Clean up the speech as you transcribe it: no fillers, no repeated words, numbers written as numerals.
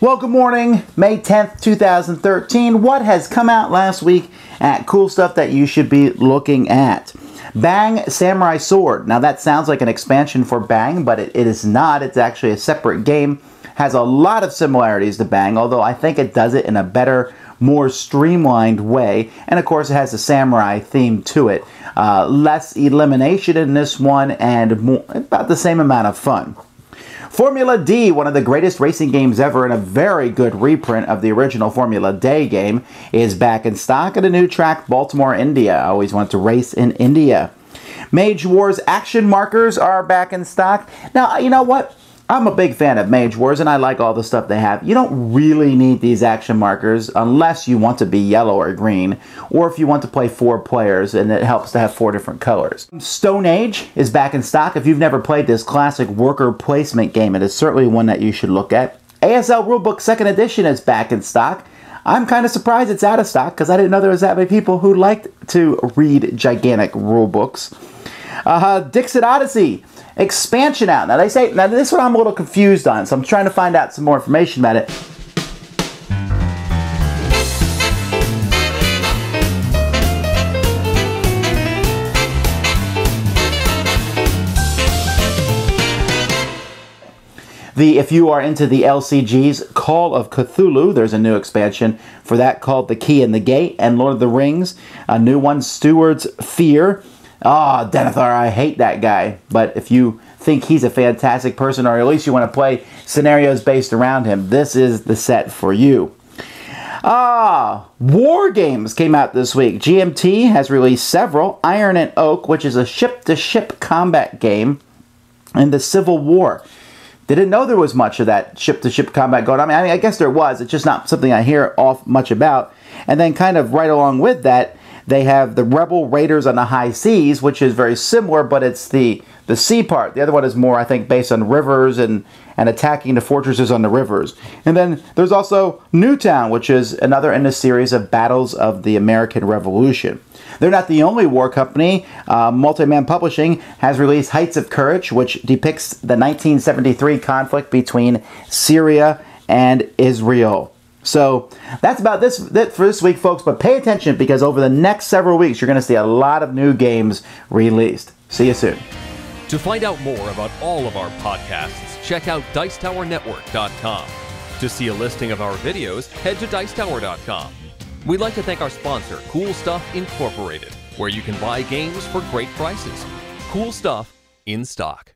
Well, good morning, May 10th, 2013. What has come out last week at Cool Stuff that you should be looking at? Bang Samurai Sword. Now that sounds like an expansion for Bang, but it is not. It's actually a separate game. Has a lot of similarities to Bang, although I think it does it in a better, more streamlined way. And of course it has a samurai theme to it. Less elimination in this one and more, about the same amount of fun. Formula D, one of the greatest racing games ever and a very good reprint of the original Formula Day game, is back in stock at a new track, Baltimore, India. I always want to race in India. Mage Wars action markers are back in stock. Now, you know what? I'm a big fan of Mage Wars and I like all the stuff they have. You don't really need these action markers unless you want to be yellow or green, or if you want to play 4 players and it helps to have 4 different colors. Stone Age is back in stock. If you've never played this classic worker placement game, it is certainly one that you should look at. ASL Rulebook 2nd Edition is back in stock. I'm kind of surprised it's out of stock because I didn't know there was that many people who liked to read gigantic rulebooks. Dixit Odyssey expansion out. Now this is what I'm a little confused on, so I'm trying to find out some more information about it. If you are into the LCGs, Call of Cthulhu, there's a new expansion for that called The Key and the Gate, and Lord of the Rings, a new one, Steward's Fear. Ah, Denethor, I hate that guy. But if you think he's a fantastic person, or at least you want to play scenarios based around him, this is the set for you. War Games came out this week. GMT has released several. Iron and Oak, which is a ship-to-ship combat game in the Civil War. Didn't know there was much of that ship-to-ship combat going on. I mean, I guess there was. It's just not something I hear much about. And then kind of right along with that, they have the Rebel Raiders on the High Seas, which is very similar, but it's the sea part. The other one is more, I think, based on rivers and attacking the fortresses on the rivers. And then there's also Newtown, which is another in the series of Battles of the American Revolution. They're not the only war company. Multiman Publishing has released Heights of Courage, which depicts the 1973 conflict between Syria and Israel. So that's about it for this week, folks. But pay attention because over the next several weeks, you're going to see a lot of new games released. See you soon. To find out more about all of our podcasts, check out DicetowerNetwork.com. To see a listing of our videos, head to Dicetower.com. We'd like to thank our sponsor, Cool Stuff Incorporated, where you can buy games for great prices. Cool stuff in stock.